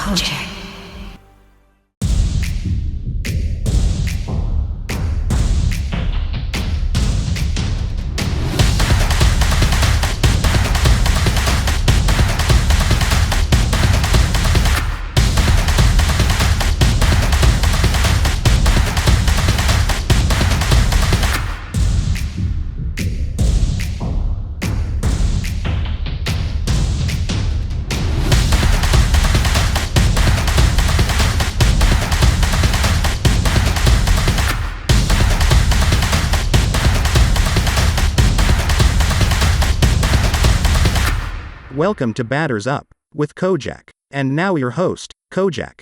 Kojak. Welcome to Batters Up with Kojak. And now your host, Kojak.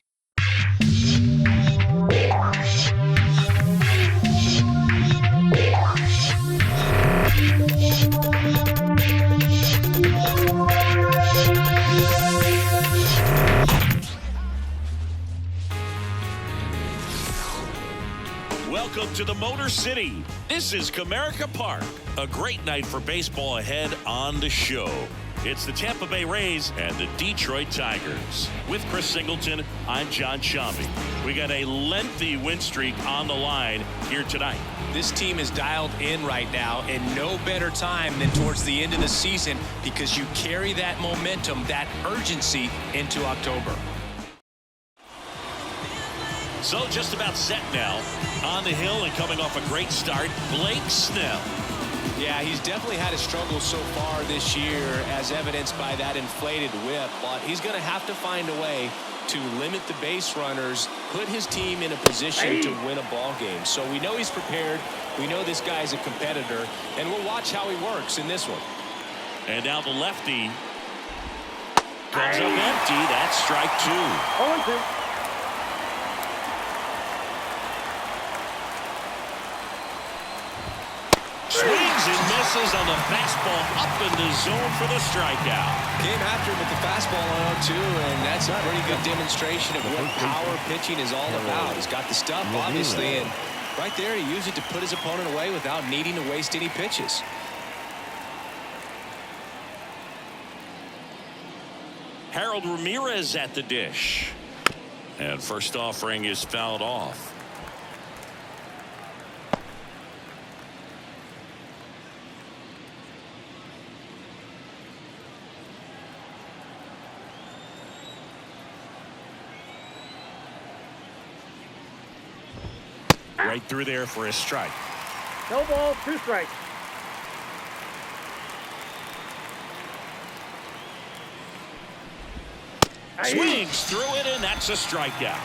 Welcome to the Motor City. This is Comerica Park. A great night for baseball ahead on the show. It's the Tampa Bay Rays and the Detroit Tigers. With Chris Singleton, I'm John Shambi. We got a lengthy win streak on the line here tonight. This team is dialed in right now, and no better time than towards the end of the season because you carry that momentum, that urgency into October. So just about set now. On the hill and coming off a great start, Blake Snell. Yeah, he's definitely had a struggle so far this year, as evidenced by that inflated whip, but he's going to have to find a way to limit the base runners, put his team in a position to win a ball game. So we know he's prepared. We know this guy's a competitor, and we'll watch how he works in this one. And now the lefty comes up empty. That's strike two. Swings and misses on the fastball up in the zone for the strikeout. Came after him with the fastball on 0-2, and that's a pretty good demonstration of what power pitching is all about. He's got the stuff, obviously, and right there he used it to put his opponent away without needing to waste any pitches. Harold Ramirez at the dish. And first offering is fouled off. Right through there for a strike. No ball, 2 strikes. Swings through it, and that's a strikeout.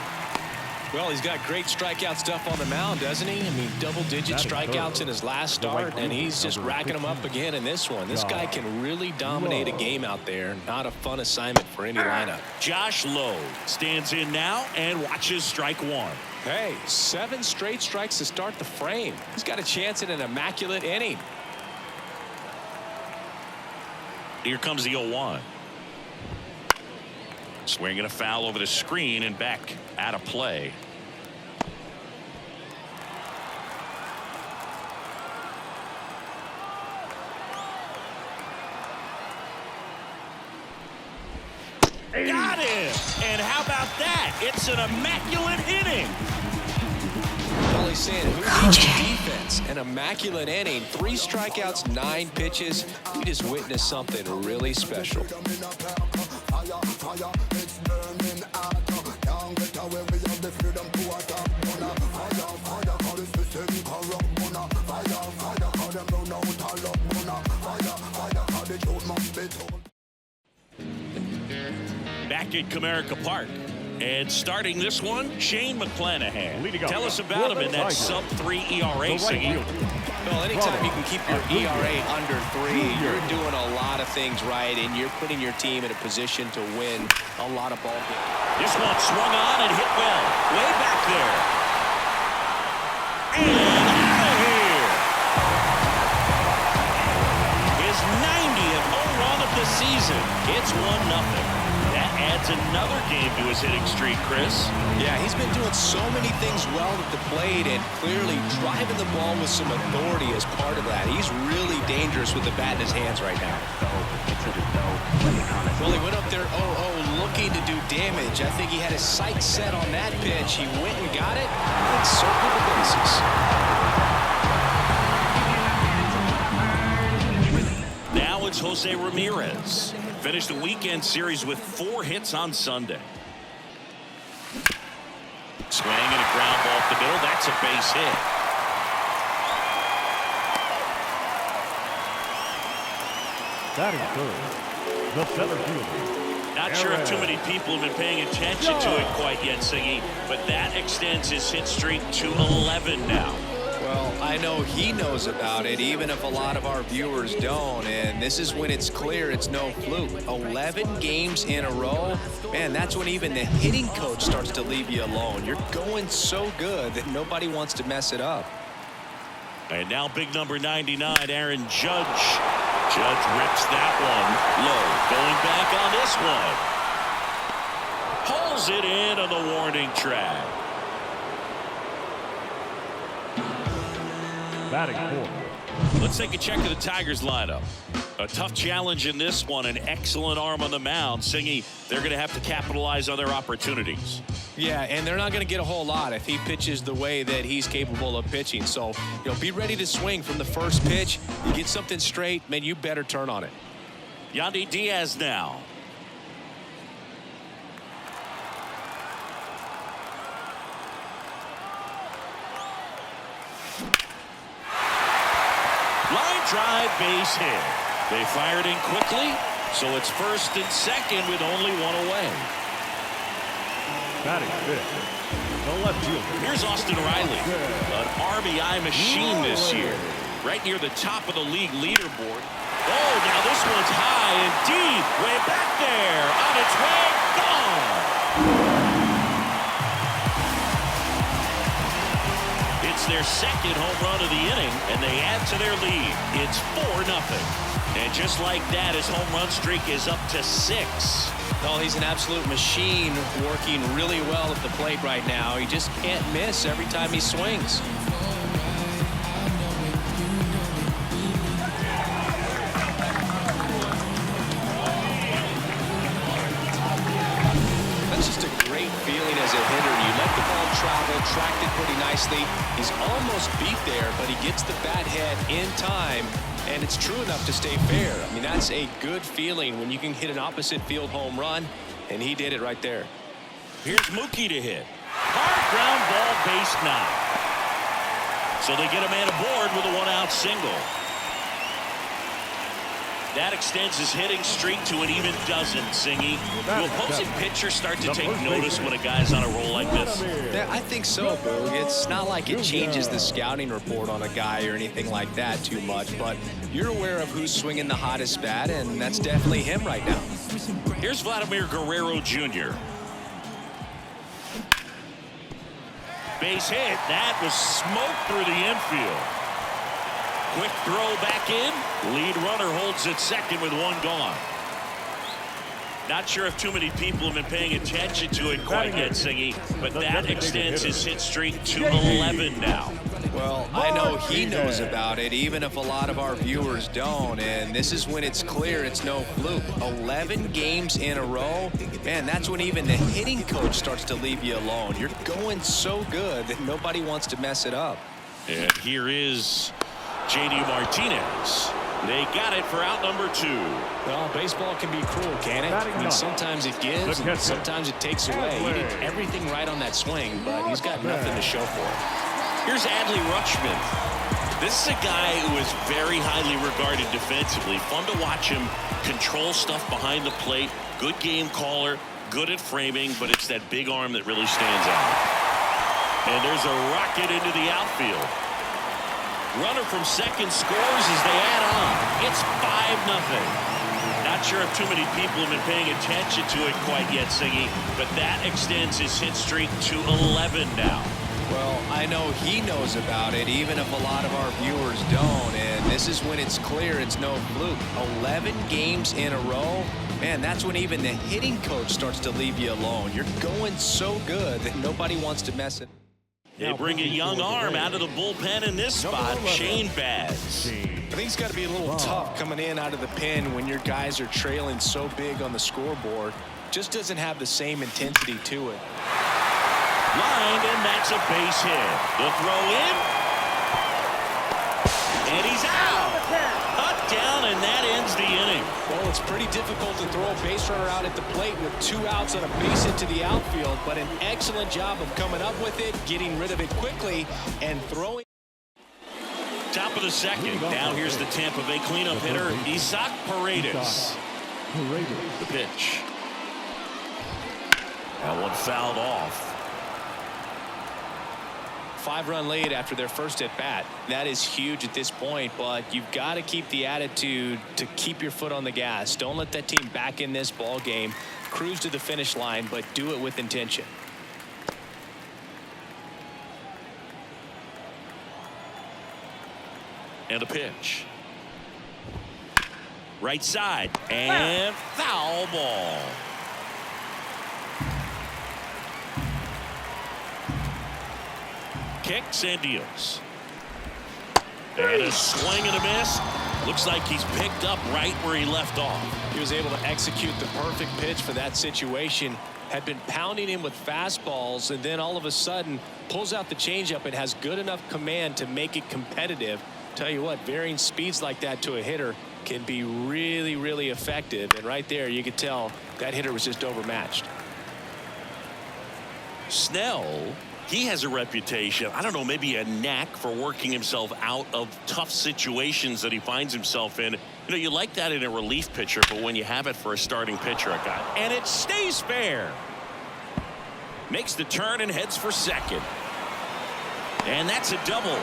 Well, he's got great strikeout stuff on the mound, doesn't he? I mean, double-digit strikeouts in his last start, and he's just racking them up again in this one. This guy can really dominate a game out there. Not a fun assignment for any lineup. Josh Lowe stands in now and watches strike one. Hey, 7 straight strikes to start the frame. He's got a chance at an immaculate inning. Here comes the 0-1. Swinging a foul over the screen and back out of play. Got him! And how about that? It's an immaculate inning. All he's saying, who needs defense? An immaculate inning, 3 strikeouts, 9 pitches. You just witnessed something really special. Back at Comerica Park. And starting this one, Shane McClanahan. Tell us about him in that sub-3 ERA, Siggy. Well, anytime you can keep your ERA under 3, you're doing a lot of things right, and you're putting your team in a position to win a lot of ball games. This one swung on and hit well. Way back there. And out of here. His 90th home run of the season. It's 1-0. That adds another game to his hitting streak, Chris. Yeah, he's been doing so many things well at the plate and clearly driving the ball with some authority as part of that. He's really dangerous with the bat in his hands right now. Well, he went up there 0-0 looking to do damage. I think he had his sights set on that pitch. He went and got it and circled the bases. Now it's Jose Ramirez. Finished the weekend series with 4 hits on Sunday. Swing and a ground ball up the middle. That's a base hit. Batting third, the center fielder. Not sure if too many people have been paying attention to it quite yet, Singy, but that extends his hit streak to 11 now. Well, I know he knows about it, even if a lot of our viewers don't. And this is when it's clear it's no fluke. 11 games in a row. Man, that's when even the hitting coach starts to leave you alone. You're going so good that nobody wants to mess it up. And now big number 99, Aaron Judge. Judge rips that one low. Going back on this one. Pulls it in on the warning track. Batting fourth. Let's take a check of the Tigers lineup. A tough challenge in this one. An excellent arm on the mound. Singy, they're going to have to capitalize on their opportunities. Yeah, and they're not going to get a whole lot if he pitches the way that he's capable of pitching. So, be ready to swing from the first pitch. You get something straight, man, you better turn on it. Yandy Diaz now. Line drive, base hit. They fired in quickly, so it's first and second with only one away. Batting fifth, the left fielder. Here's Austin Riley, an RBI machine this year. Right near the top of the league leaderboard. Oh, now this one's high and deep. Way back there. On its way. Gone. It's their second home run of the inning, and they add to their lead. It's 4-0. And just like that, his home run streak is up to 6. Oh, he's an absolute machine, working really well at the plate right now. He just can't miss every time he swings. That's just a great feeling as a hitter. You let the ball travel, tracked it pretty nicely. He's almost beat there, but he gets the bat head in time. And it's true enough to stay fair. I mean, that's a good feeling when you can hit an opposite field home run, and he did it right there. Here's Mookie to hit. Hard ground ball, base 9. So they get a man aboard with a 1-out single. That extends his hitting streak to an even dozen, Singy. Do opposing pitchers start to take notice when a guy's on a roll like this? Yeah, I think so, Boog. It's not like it changes the scouting report on a guy or anything like that too much, but you're aware of who's swinging the hottest bat, and that's definitely him right now. Here's Vladimir Guerrero Jr. Base hit. That was smoked through the infield. Quick throw back in. Lead runner holds it second with one gone. Not sure if too many people have been paying attention to it quite yet, Singy, but that extends his hit streak to 11 now. Well, I know he knows about it, even if a lot of our viewers don't. And this is when it's clear it's no fluke. 11 games in a row. Man, that's when even the hitting coach starts to leave you alone. You're going so good that nobody wants to mess it up. And here is J.D. Martinez. They got it for out number 2. Well, baseball can be cruel, can it? I mean, sometimes it gives, and sometimes it takes away. He did everything right on that swing, but he's got nothing to show for it. Here's Adley Rutschman. This is a guy who is very highly regarded defensively. Fun to watch him control stuff behind the plate. Good game caller, good at framing, but it's that big arm that really stands out. And there's a rocket into the outfield. Runner from second scores as they add on. It's 5-0. Not sure if too many people have been paying attention to it quite yet, Singy, but that extends his hit streak to 11 now. Well, I know he knows about it, even if a lot of our viewers don't. And this is when it's clear it's no fluke. 11 games in a row. Man, that's when even the hitting coach starts to leave you alone. You're going so good that nobody wants to mess it. They bring a young arm out of the bullpen in this spot, Shane Baz. I think it's got to be a little tough coming in out of the pen when your guys are trailing so big on the scoreboard. Just doesn't have the same intensity to it. Lined, and that's a base hit. The throw in. And he's out. Cut down, and that ends the inning. Well, it's pretty difficult to throw a base runner out at the plate with 2 outs on a base hit to the outfield, but an excellent job of coming up with it, getting rid of it quickly, and throwing. Top of the second. Now here's the Tampa Bay cleanup hitter, Isaac Paredes. The pitch. That one fouled off. 5-run lead after their first at bat. That is huge at this point, but you've got to keep the attitude to keep your foot on the gas. Don't let that team back in this ball game. Cruise to the finish line, but do it with intention. And a pitch. Right side, and foul ball. Kicks and deals. And a swing and a miss. Looks like he's picked up right where he left off. He was able to execute the perfect pitch for that situation. Had been pounding him with fastballs, and then all of a sudden pulls out the changeup and has good enough command to make it competitive. Tell you what, varying speeds like that to a hitter can be really, really effective. And right there, you could tell that hitter was just overmatched. Snell, he has a reputation, I don't know, maybe a knack for working himself out of tough situations that he finds himself in. You know, you like that in a relief pitcher, but when you have it for a starting pitcher, a guy. And it stays fair. Makes the turn and heads for second. And that's a double.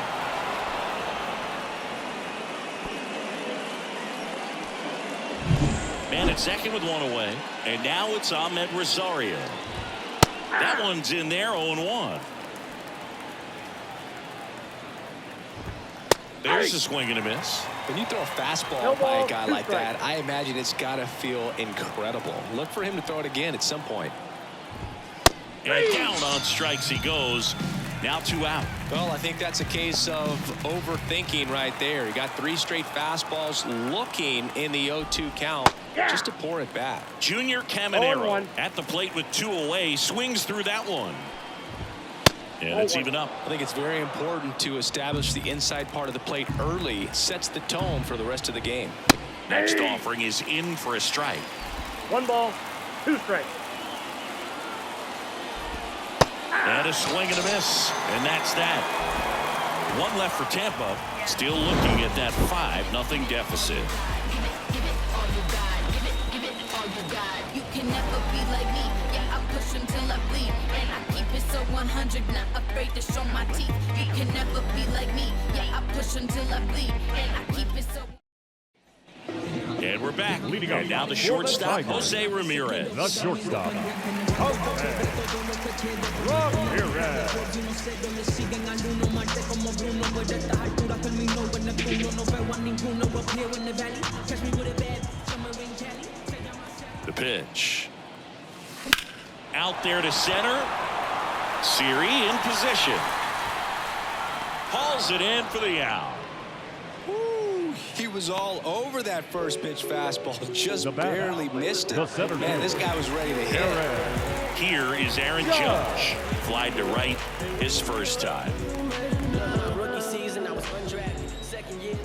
Man at second with one away. And now it's Ahmed Rosario. That one's in there, 0-1. There's a swing and a miss. When you throw a fastball by a guy like that, I imagine it's got to feel incredible. Look for him to throw it again at some point. And down on strikes he goes. Now 2 out. Well, I think that's a case of overthinking right there. He got 3 straight fastballs looking in the 0-2 count just to pour it back. Junior Caminero at the plate with 2 away, swings through that one. And it's even up. I think it's very important to establish the inside part of the plate early. Sets the tone for the rest of the game. Next offering is in for a strike. 1 ball, 2 strikes. And a swing and a miss. And that's that. 1 left for Tampa. Still looking at that 5-0 deficit. Give it all you got. Give it all you got. You can never be like me. Yeah, I push until I bleed. And I keep it so 100, not afraid to show my teeth. You can never be like me. Yeah, I push until I bleed. And I keep it so. And we're back. And now the shortstop, Jose Ramirez. The shortstop, Jose Ramirez. The pitch. Out there to center. Siri in position. Hauls it in for the out. He was all over that first pitch fastball, just barely missed it. Man, this guy was ready to hit. Here is Aaron Judge. Flied to right his first time. Rookie season, I was undrafted. Second year.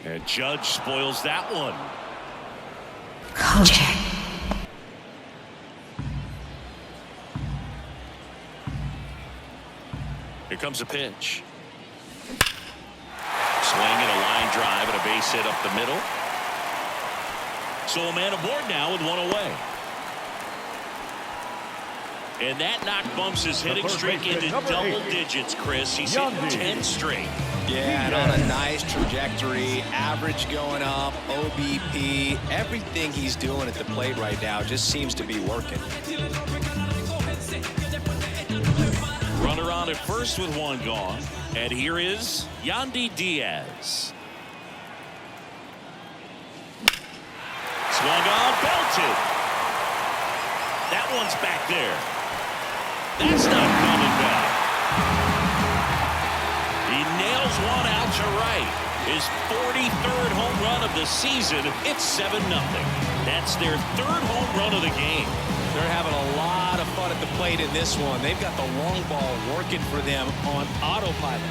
And Judge spoils that one. Kojak. Here comes a pitch. Swing and a line drive and a base hit up the middle. So a man aboard now with 1 away. And that knock bumps his hitting streak into double digits, Chris. He's hitting 10 straight. Yeah, and on a nice trajectory, average going up, OBP, everything he's doing at the plate right now just seems to be working. Runner on at first with one gone. And here is Yandy Diaz. Swung on, belted. That one's back there. That's not coming back. He nails one out to right. His 43rd home run of the season. It's 7-0. That's their 3rd home run of the game. They're having a lot of fun at the plate in this one. They've got the long ball working for them on autopilot.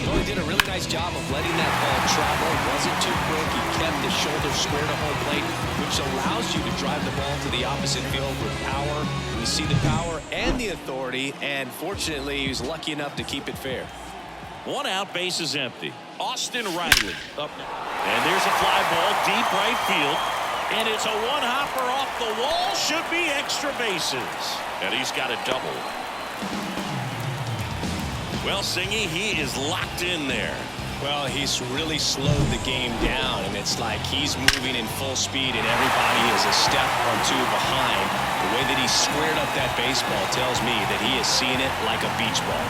Well, he did a really nice job of letting that ball travel. It wasn't too quick. He kept the shoulder square to home plate, which allows you to drive the ball to the opposite field with power. We see the power and the authority, and fortunately, he was lucky enough to keep it fair. 1 out, base is empty. Austin Riley up. And there's a fly ball deep right field. And it's a one-hopper off the wall. Should be extra bases. And he's got a double. Well, Singy, he is locked in there. Well, he's really slowed the game down, and it's like he's moving in full speed, and everybody is a step or two behind. The way that he squared up that baseball tells me that he is seeing it like a beach ball.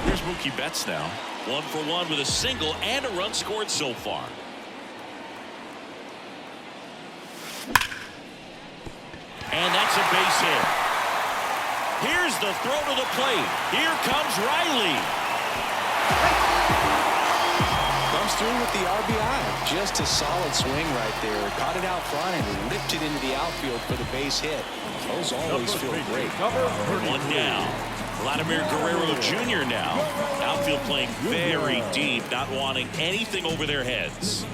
Here's Mookie Betts now. 1 for 1 with a single and a run scored so far. And that's a base hit. Here's the throw to the plate. Here comes Riley. Comes through with the RBI. Just a solid swing right there. Caught it out front and ripped it into the outfield for the base hit. Those always feel great. 1 down. Vladimir Guerrero Jr. now. Outfield playing very deep, not wanting anything over their heads.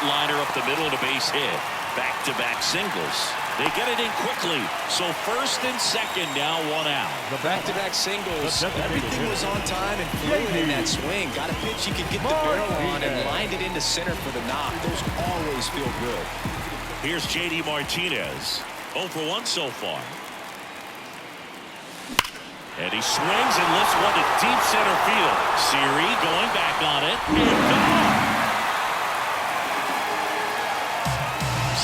Liner up the middle and a base hit. Back-to-back singles. They get it in quickly. So first and second now, 1 out. The back-to-back singles. Everything was on time and fluid in that swing. Got a pitch you could get the barrel on and lined it into center for the knock. Those always feel good. Here's J.D. Martinez. 0 for 1 so far. And he swings and lifts one to deep center field. Siri going back on it. And gone.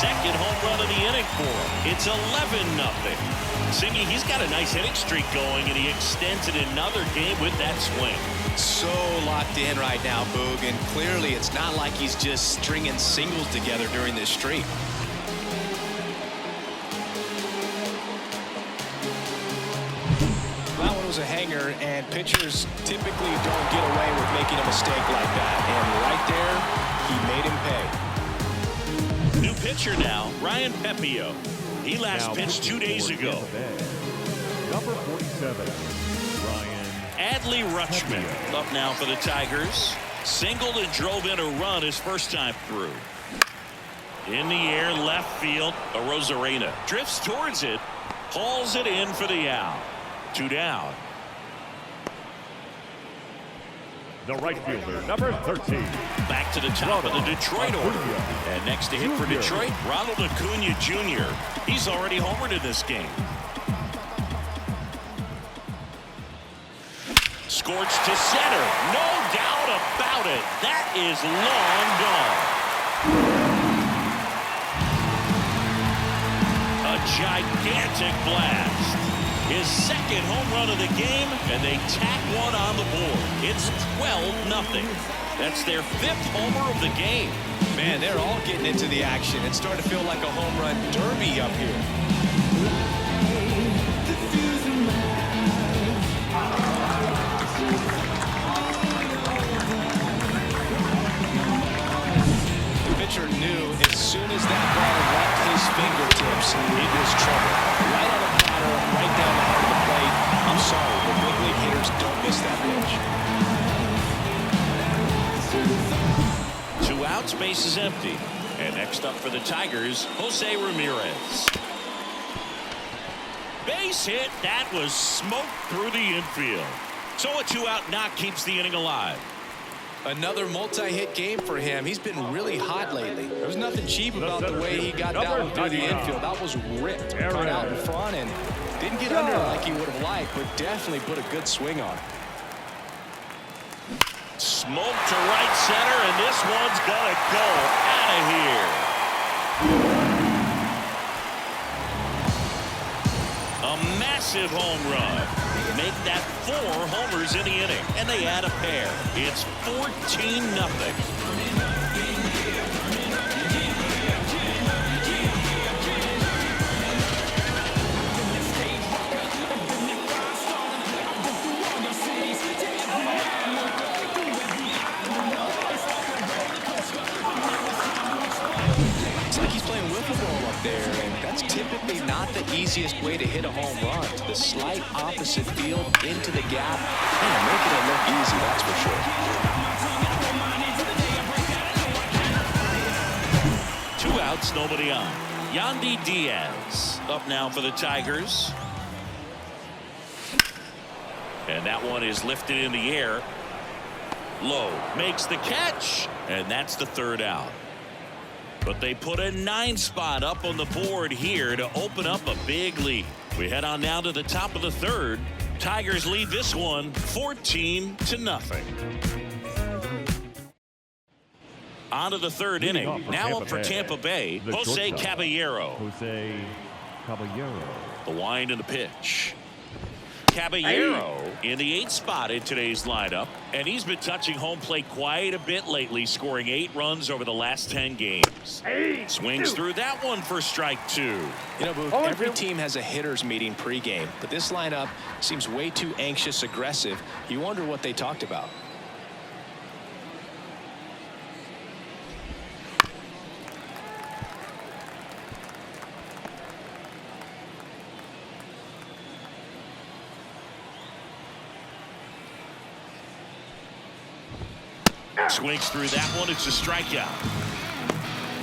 Second home run of the inning for him. It's 11-0. Singy, he's got a nice hitting streak going, and he extends it another game with that swing. So locked in right now, Boog, and clearly it's not like he's just stringing singles together during this streak. That one was a hanger, and pitchers typically don't get away with making a mistake like that. And right there, he made him pay. New pitcher now, Ryan Pepio. He last pitched 2 days ago. Number 47, Ryan Adley Rutschman up now for the Tigers. Singled and drove in a run his first time through. In the air, left field, Arozarena drifts towards it, hauls it in for the out. 2 down. the right fielder, number 13. Back to the top of the Detroit order. And next to hit for Detroit, Ronald Acuna Jr. He's already homered in this game. Scorched to center. No doubt about it. That is long gone. A gigantic blast. His second home run of the game, and they tack one on the board. It's 12-0. That's their 5th homer of the game. Man, they're all getting into the action. It's starting to feel like a home run derby up here. The pitcher knew as soon as that ball left his fingertips, it was trouble. Right on the platter, right down the heart of the plate. I'm sorry, but big league hitters don't miss that pitch. 2 outs, base is empty. And next up for the Tigers, Jose Ramirez. Base hit. That was smoked through the infield. So a 2-out knock keeps the inning alive. Another multi-hit game for him. He's been really hot lately. There was nothing cheap about the way he got down through the infield. That was ripped. Caught out in front and didn't get under like he would have liked, but definitely put a good swing on it. Smoke to right center, and this one's gonna go out of here. A massive home run. Make that 4 homers in the inning, and they add a pair. It's 14-0. There, and that's typically not the easiest way to hit a home run. To the slight opposite field, into the gap, and making it look easy, that's for sure. 2 outs, nobody on. Yandy Diaz up now for the Tigers. And that one is lifted in the air. Low makes the catch, and that's the 3rd out. But they put a 9 spot up on the board here to open up a big lead. We head on now to the top of the 3rd. Tigers lead this one 14-0. On to the 3rd inning. Now up for Tampa Bay, Jose Caballero. The wind and the pitch. Caballero in the 8th spot in today's lineup, and he's been touching home plate quite a bit lately, scoring 8 runs over the last 10 games. Swings through that one for strike 2. You know, Booth, every team has a hitters meeting pregame, but this lineup seems way too anxious, aggressive. You wonder what they talked about. Swings through that one. It's a strikeout.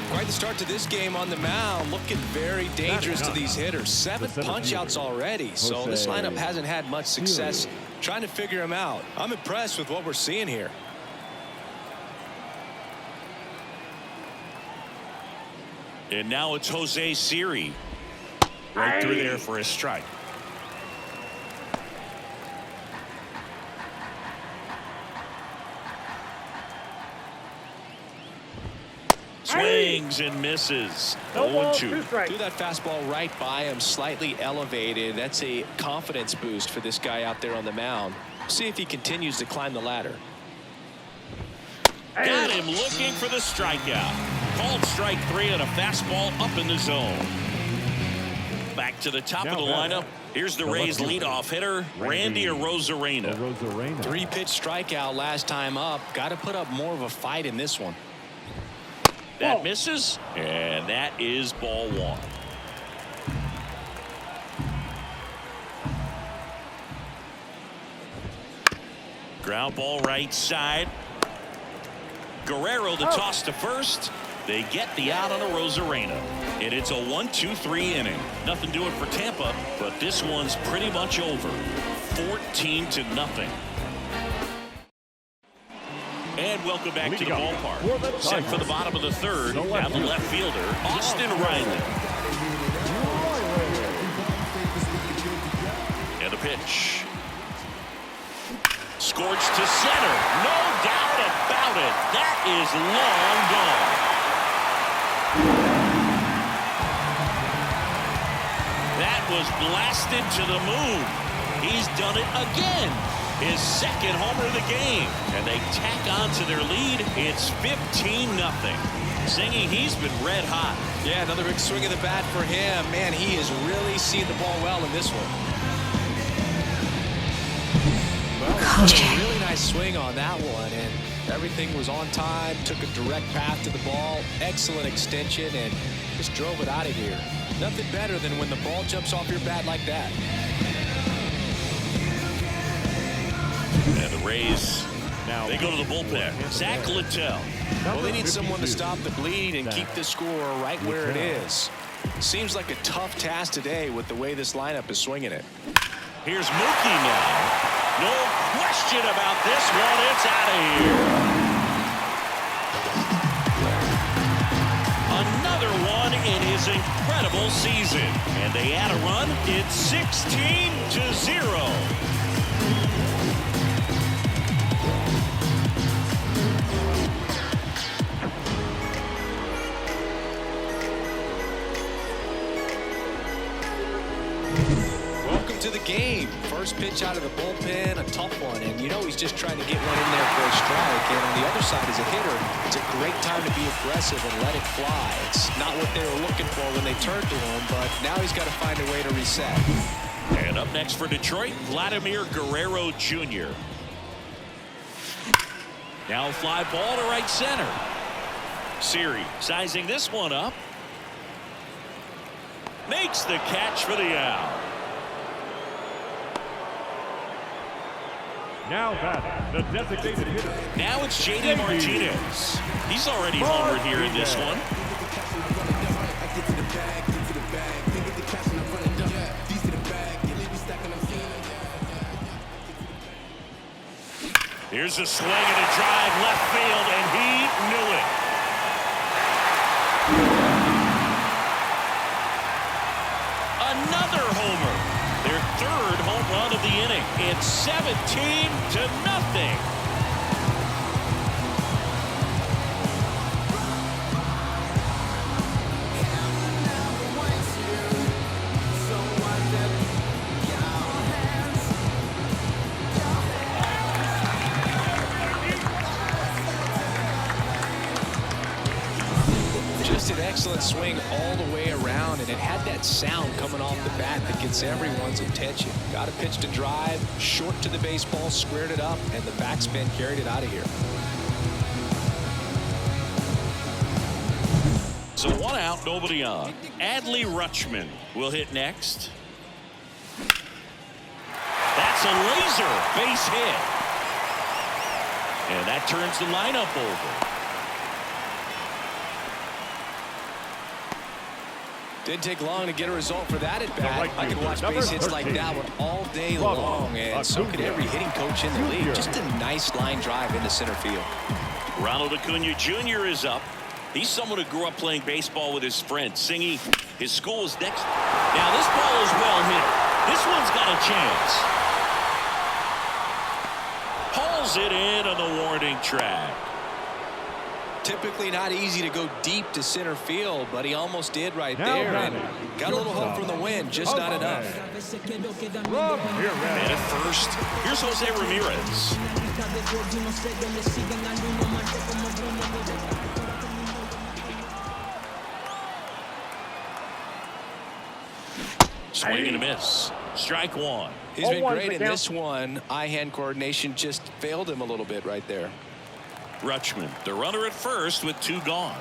Quite the start to this game on the mound. Looking very dangerous to these hitters. 7 punch-outs already. So this lineup hasn't had much success trying to figure him out. I'm impressed with what we're seeing here. And now it's Jose Siri. Right through there for a strike. Swings and misses. 0-2. Threw that fastball right by him, slightly elevated. That's a confidence boost for this guy out there on the mound. See if he continues to climb the ladder. Got him looking for the strikeout. Called strike 3 and a fastball up in the zone. Back to the top of the lineup. Here's the Rays leadoff hitter, Randy Arozarena. 3-pitch strikeout last time up. Got to put up more of a fight in this one. That misses, and that is ball 1. Ground ball right side. Guerrero the toss to first. They get the out on Arozarena. And it's a 1-2-3 inning. Nothing doing for Tampa, but this one's pretty much over. 14-0. And welcome back to the ballpark. Set for the bottom of the 3rd. Now the left fielder, Austin Riley. And the pitch. Scorched to center. No doubt about it. That is long gone. That was blasted to the moon. He's done it again. His 2nd homer of the game, and they tack on to their lead. It's 15-0. Zingy, he's been red hot. Yeah, another big swing of the bat for him. Man, he has really seen the ball well in this one. Well, a really nice swing on that one, and everything was on time. Took a direct path to the ball. Excellent extension, and just drove it out of here. Nothing better than when the ball jumps off your bat like that. And the Rays, they go to the bullpen. Zach Littell. Well, they need someone to stop the bleed and keep the score right where it is. Seems like a tough task today with the way this lineup is swinging it. Here's Mookie now. No question about this one. It's out of here. incredible season. And they add a run. It's 16-0. To the game. First pitch out of the bullpen, a tough one, and you know he's just trying to get one in there for a strike. And on the other side, as a hitter, it's a great time to be aggressive and let it fly. It's not what they were looking for when they turned to him, but now he's got to find a way to reset. And up next for Detroit, Vladimir Guerrero Jr. Now a fly ball to right center. Siri sizing this one up. Makes the catch for the out. Now batting, the designated hitter. Now it's J.D. Martinez. He's already homered here in this one. Here's a swing and a drive left field, and he knew it. Another homer. Their third home run of the inning. It's 17-0. Just an excellent swing all the way around, and it had that sound coming off the bat that gets everyone's attention. Got a pitch to drive, short to the baseball, squared it up, and the backspin carried it out of here. So 1 out, nobody on. Adley Rutschman will hit next. That's a laser base hit. And that turns the lineup over. Didn't take long to get a result for that at bat. Right I could watch number base hits 13. like that one all day long, and so could every hitting coach in the league. Just a nice line drive into center field. Ronald Acuna Jr. is up. He's someone who grew up playing baseball with his friend Singy. His school is next. Now this ball is well hit. This one's got a chance. Hauls it in on the warning track. Typically not easy to go deep to center field, but he almost did right Now there. And batting, got a little hope from the wind, just not enough. And at first, here's Jose Ramirez. Swing and a miss. Strike one. He's been 0-1 great in count. this one. Eye-hand coordination just failed him a little bit right there. Rutschman, the runner at first with 2 gone.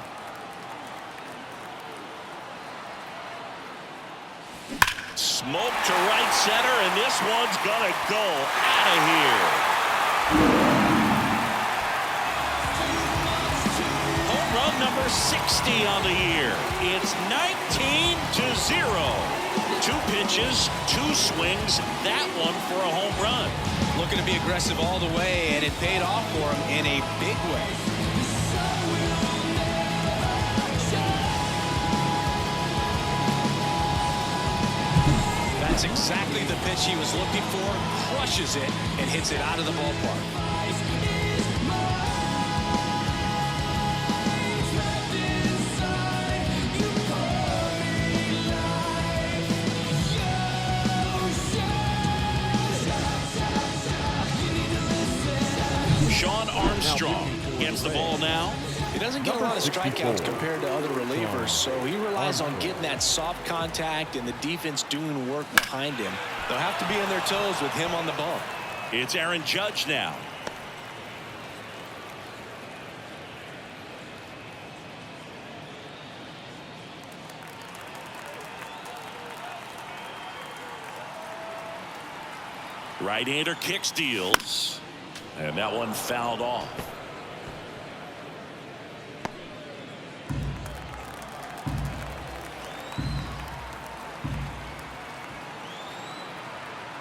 Smoke to right center, and this one's gonna go out of here. Home run number 60 on the year. It's 19-0. 2 pitches, 2 swings, that one for a home run. Looking to be aggressive all the way, and it paid off for him in a big way. That's exactly the pitch he was looking for. Crushes it and hits it out of the ballpark. Sean Armstrong gets the ball now. He doesn't get a lot of strikeouts compared to other relievers, so he relies on getting that soft contact and the defense doing work behind him. They'll have to be on their toes with him on the ball. It's Aaron Judge now. Right-hander kick steals. And that one fouled off.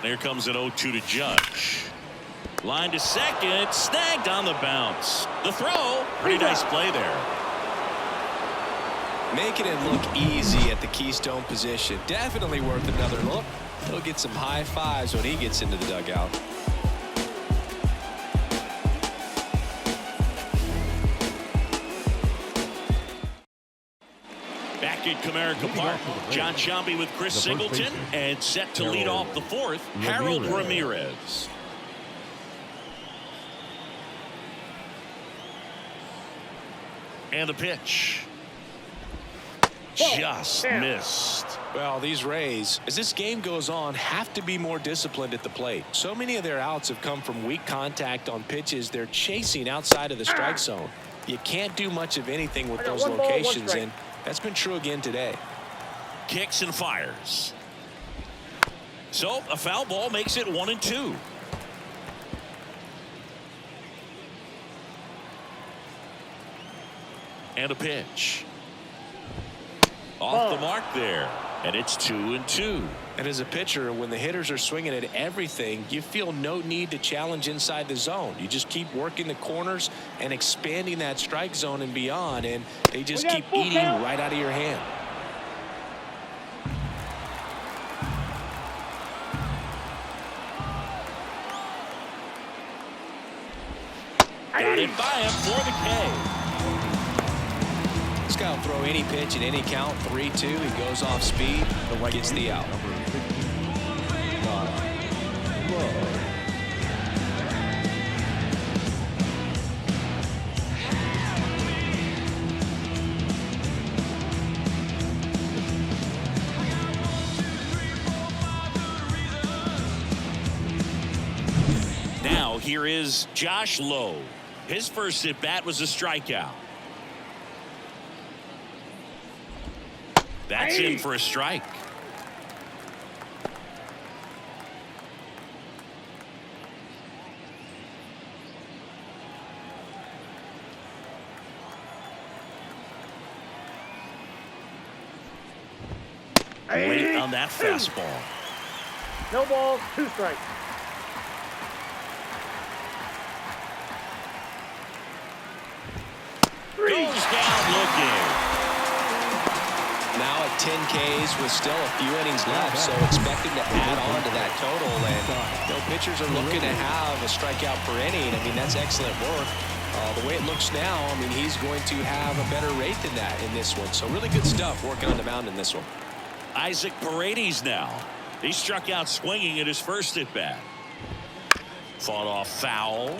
There comes an 0-2 to Judge. Line to second. Snagged on the bounce. The throw. Pretty nice play there. Making it look easy at the keystone position. Definitely worth another look. He'll get some high fives when he gets into the dugout. Back at Comerica Park, John Sciambi with Chris Singleton, and set to lead off the fourth, Harold Ramirez. And the pitch. Just missed. Well, these Rays, as this game goes on, have to be more disciplined at the plate. So many of their outs have come from weak contact on pitches they're chasing outside of the strike zone. You can't do much of anything with those locations, and that's been true again today. Kicks and fires. So a foul ball makes it 1-2. And a pitch. Off the mark there. And it's 2-2. And as a pitcher, when the hitters are swinging at everything, you feel no need to challenge inside the zone. You just keep working the corners and expanding that strike zone and beyond, and they just keep eating right out of your hand. Got it by him for the K. This guy will throw any pitch at any count. 3-2. He goes off speed. Gets the out. Now here is Josh Lowe. His first at bat was a strikeout. That's in for a strike. Late on that fastball. No balls, 2 strikes. Goes down looking. Now at 10 Ks with still a few innings left, so expecting to add on to that total. And pitchers are looking to have a strikeout per inning. I mean, that's excellent work. The way it looks now, I mean, he's going to have a better rate than that in this one. So really good stuff working on the mound in this one. Isaac Paredes now. He struck out swinging at his first at bat. Fought off foul.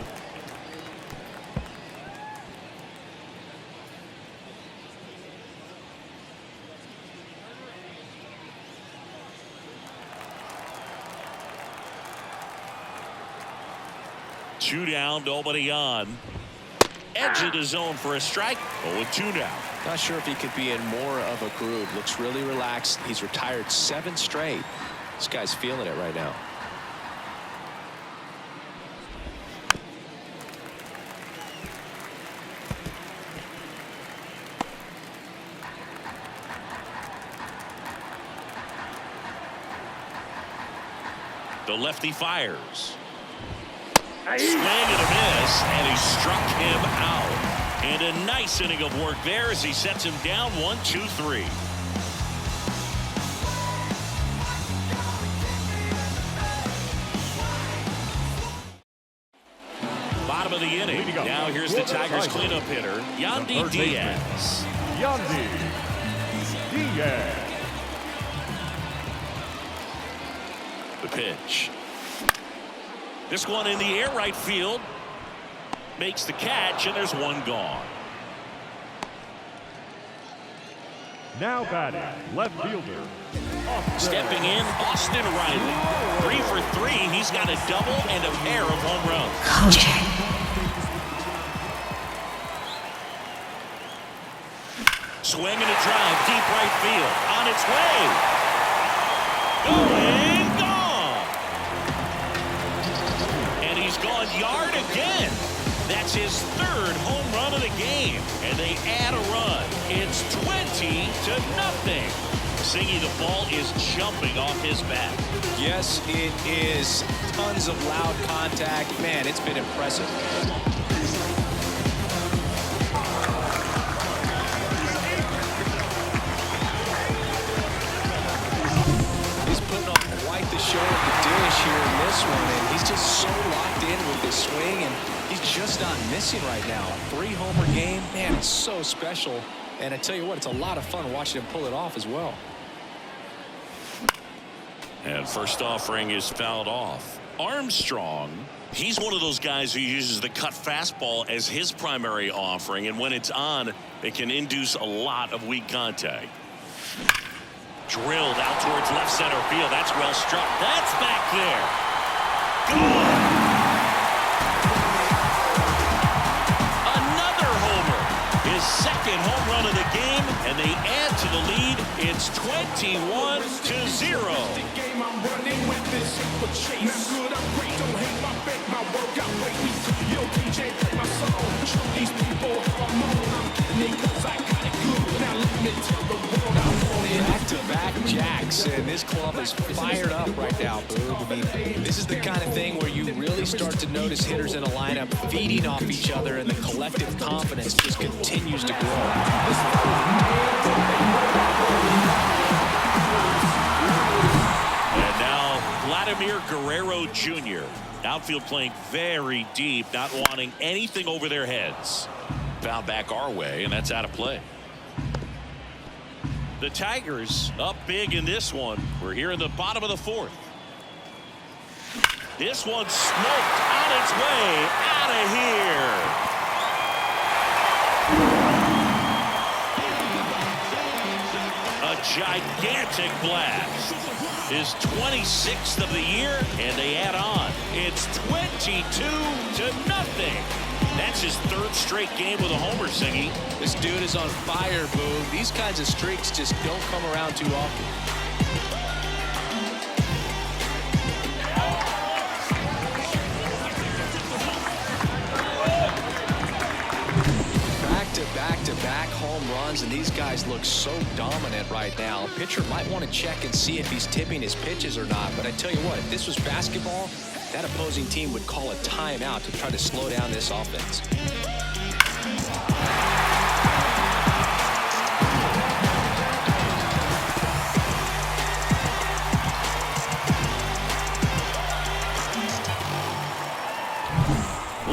Two down, nobody on. Edge of the zone for a strike. 0-2 now. Not sure if he could be in more of a groove. Looks really relaxed. He's retired 7 straight. This guy's feeling it right now. The lefty fires. Swing and a miss, and he struck him out. And a nice inning of work there as he sets him down 1-2-3. Bottom of the inning. Now here's the Tigers cleanup hitter, Yandy Diaz. Yandy Diaz. The pitch. This one in the air right field. Makes the catch, and there's one gone. Now batting, left fielder. Stepping in, Austin Riley. 3 for 3. He's got a double and a pair of home runs. Kojak. Swing and a drive, deep right field. On its way. Going, gone. And he's gone yard again. That's his 3rd home run of the game. And they add a run. It's 20-0. Singy, the ball is jumping off his bat. Yes, it is. Tons of loud contact. Man, it's been impressive. here in this one, and he's just so locked in with his swing, and he's just not missing right now. 3-homer game, man, it's so special. And I tell you what, it's a lot of fun watching him pull it off as well. And first offering is fouled off. Armstrong, he's one of those guys who uses the cut fastball as his primary offering, and when it's on, it can induce a lot of weak contact. Drilled out towards left center field. That's well struck. That's back there. Gone. Another homer. His second home run of the game, and they add to the lead. It's 21-0. Back-to-back jacks, and this club is fired up right now, Boog. I mean, this is the kind of thing where you really start to notice hitters in a lineup feeding off each other, and the collective confidence just continues to grow. And now Vladimir Guerrero Jr. Outfield playing very deep, not wanting anything over their heads. Foul back our way, and that's out of play. The Tigers up big in this one. We're here in the bottom of the fourth. This one's smoked on its way out of here. A gigantic blast. His 26th of the year, and they add on. It's 22-0. That's his third straight game with a homer, Singy. This dude is on fire, Boog. These kinds of streaks just don't come around too often. Back-to-back home runs, and these guys look so dominant right now. A pitcher might want to check and see if he's tipping his pitches or not, but I tell you what, if this was basketball, that opposing team would call a timeout to try to slow down this offense.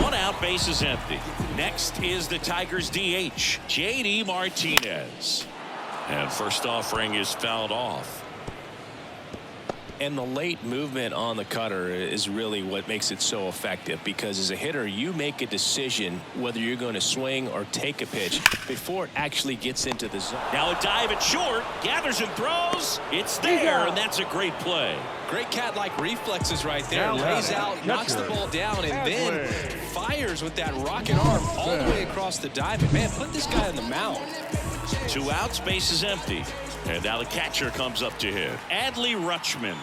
One out, base is empty. Next is the Tigers DH, J.D. Martinez. And first offering is fouled off. And the late movement on the cutter is really what makes it so effective, because as a hitter, you make a decision whether you're going to swing or take a pitch before it actually gets into the zone. Now a dive at short, gathers and throws. It's there, and that's a great play. Great cat-like reflexes right there. Lays out, knocks the ball down, and then fires with that rocket arm all the way across the diamond. Man, put this guy on the mound. 2 outs, base is empty. And now the catcher comes up to hit. Adley Rutschman.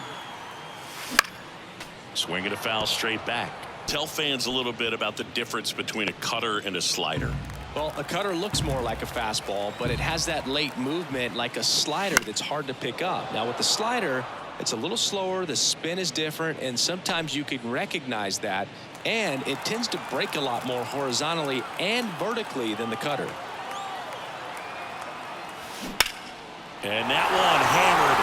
Swinging a foul straight back. Tell fans a little bit about the difference between a cutter and a slider. Well, a cutter looks more like a fastball, but it has that late movement like a slider that's hard to pick up. Now with the slider, it's a little slower, the spin is different, and sometimes you can recognize that, and it tends to break a lot more horizontally and vertically than the cutter. And that one hammered.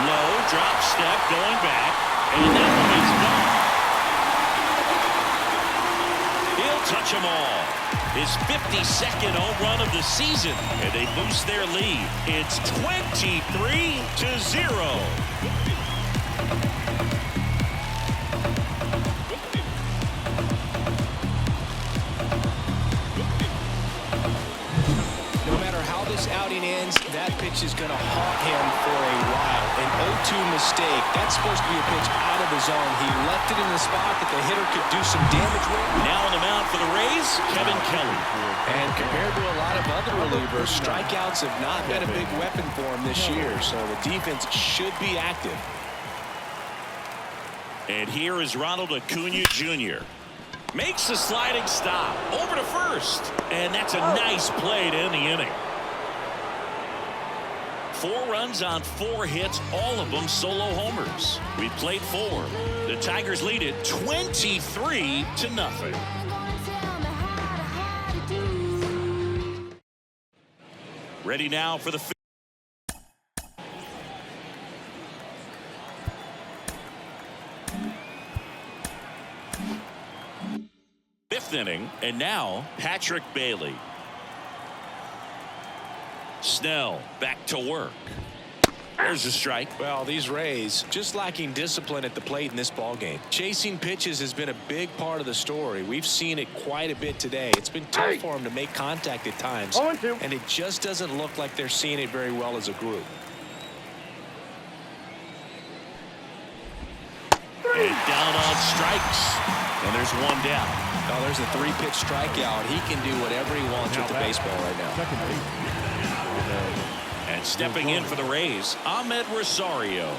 Low drop step going back, and that one is gone. He'll touch them all. His 52nd home run of the season, and they boost their lead. It's 23-0. Outing ends, that pitch is going to haunt him for a while. An 0-2 mistake. That's supposed to be a pitch out of the zone. He left it in the spot that the hitter could do some damage with. Now on the mound for the Rays, Kevin Kelly. And compared to a lot of other relievers, strikeouts have not been a big weapon for him this year, so the defense should be active. And here is Ronald Acuna Jr. Makes a sliding stop over to first, and that's a nice play to end the inning. 4 runs on 4 hits, all of them solo homers. We played 4. The Tigers lead it 23-0. Ready now for the 6th inning, and now Patrick Bailey. Snell back to work. There's a strike. Well, these Rays just lacking discipline at the plate in this ball game. Chasing pitches has been a big part of the story. We've seen it quite a bit today. It's been tough for them to make contact at times, and it just doesn't look like they're seeing it very well as a group. And down on strikes, and there's one down. Oh, there's a 3-pitch strikeout. He can do whatever he wants with the baseball right now. Second base. And stepping in for the Rays, Ahmed Rosario.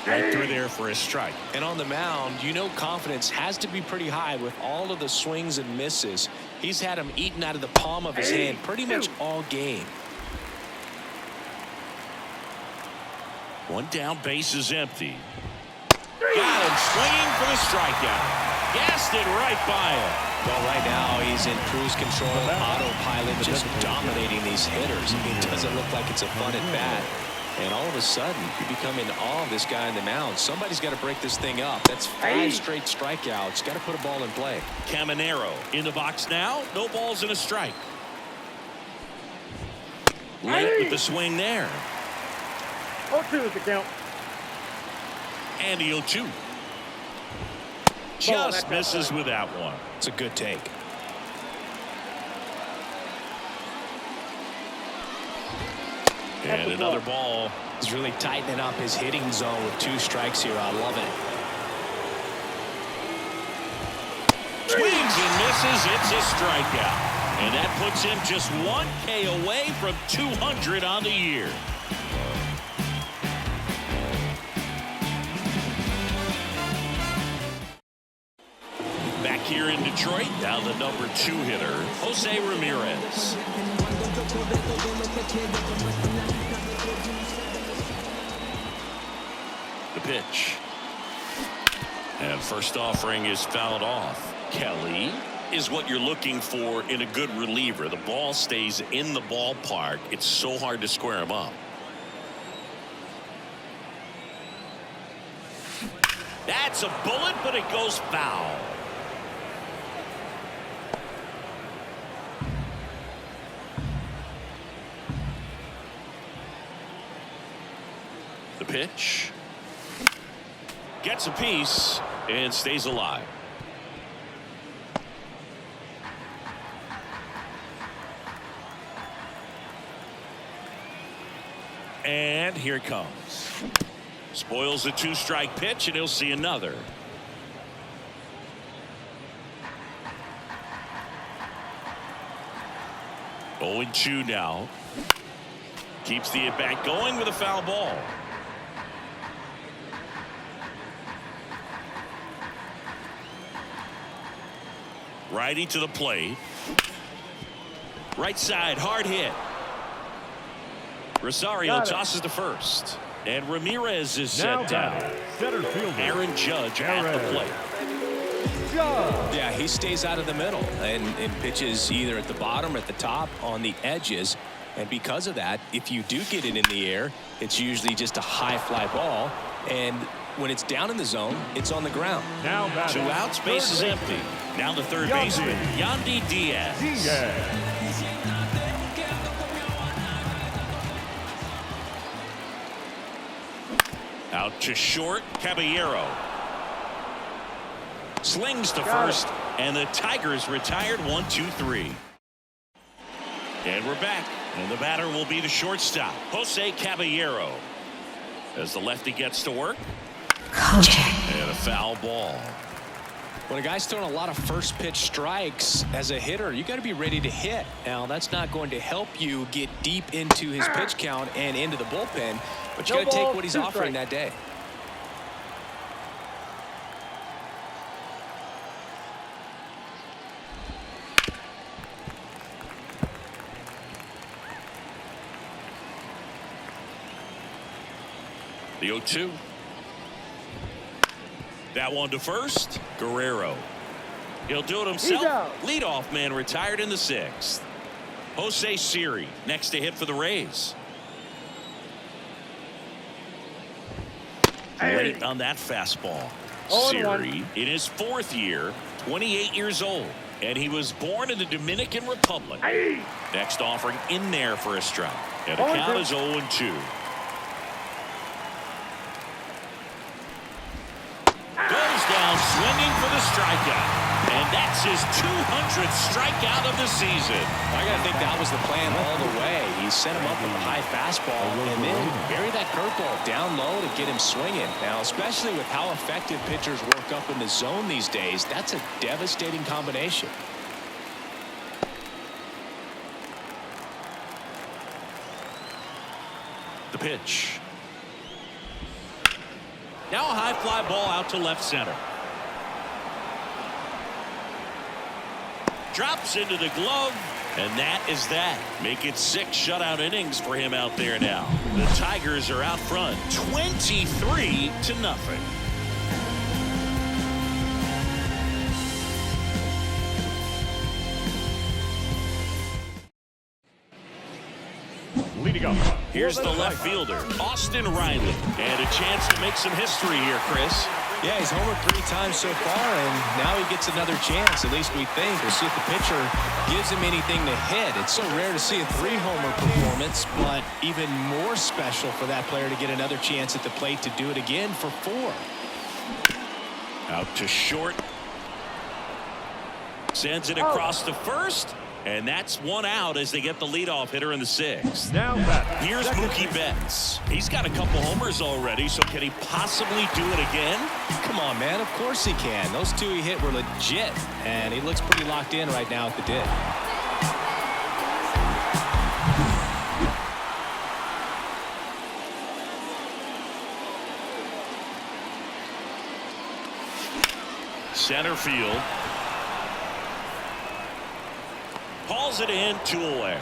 Right through there for a strike. And on the mound, you know confidence has to be pretty high with all of the swings and misses. He's had them eaten out of the palm of his hand pretty much all game. One down, base is empty. Got him swinging for the strikeout. Gassed it right by him. Well, right now he's in cruise control, autopilot, just dominating these hitters. It doesn't look like it's a fun at bat. And all of a sudden, you become in awe of this guy on the mound. Somebody's got to break this thing up. That's 5 straight strikeouts. Got to put a ball in play. Caminero in the box now. No balls and a strike. Late with the swing there. 0-2 is the count. And the 0-2. Just misses with that one. It's a good take. And another ball. He's really tightening up his hitting zone with 2 strikes here. I love it. Swings and misses. It's a strikeout. And that puts him just 1K away from 200 on the year. Back here in Detroit, now the number 2 hitter, Jose Ramirez. The pitch. And first offering is fouled off. Kelly is what you're looking for in a good reliever. The ball stays in the ballpark. It's so hard to square him up. That's a bullet, but it goes foul. The pitch. Gets a piece and stays alive. And here it comes. Spoils a 2-strike pitch, and he'll see another. Oh, 0-2 now. Keeps the at-bat going with a foul ball. Righty to the plate. Right side, hard hit. Rosario tosses to first. And Ramirez is set down. Center fielder Aaron Judge at the plate. Yeah, he stays out of the middle and pitches either at the bottom or at the top on the edges. And because of that, if you do get it in the air, it's usually just a high fly ball. And when it's down in the zone, it's on the ground. Now 2 outs, base is empty. Now the third baseman, Yandy Diaz. Out to short, Caballero. Slings to first, and the Tigers retired 1-2-3. And we're back, and the batter will be the shortstop, Jose Caballero. As the lefty gets to work. Kojak. And a foul ball. When a guy's throwing a lot of first pitch strikes as a hitter, you got to be ready to hit. Now, that's not going to help you get deep into his pitch count and into the bullpen, but you got to take what he's offering that day. The 0-2. That one to first. Guerrero. He'll do it himself. Leadoff man retired in the 6th. Jose Siri next to hit for the Rays. Late on that fastball. Siri in his 4th year, 28 years old, and he was born in the Dominican Republic. Next offering in there for a strike, and the count is 0-2. Goes down swinging for the strikeout. And that's his 200th strikeout of the season. I got to think that was the plan all the way. He set him up with a high fastball and then bury that curveball down low to get him swinging. Now, especially with how effective pitchers work up in the zone these days, that's a devastating combination. The pitch. Now a high fly ball out to left center. Drops into the glove, and that is that. Make it 6 shutout innings for him out there now. The Tigers are out front, 23-0. Leading up. Here's the left fielder, Austin Riley, and a chance to make some history here, Chris. Yeah, he's homered 3 times so far, and now he gets another chance, at least we think. We'll see if the pitcher gives him anything to hit. It's so rare to see a 3-homer performance, but even more special for that player to get another chance at the plate to do it again for 4. Out to short. Sends it across to first. And that's 1 out as they get the leadoff hitter in the 6th. Now batting. Here's Mookie Betts. He's got a couple homers already, so can he possibly do it again? Come on, man. Of course he can. Those 2 he hit were legit, and he looks pretty locked in right now at the dig. Center field. Hauls it in, 2 away.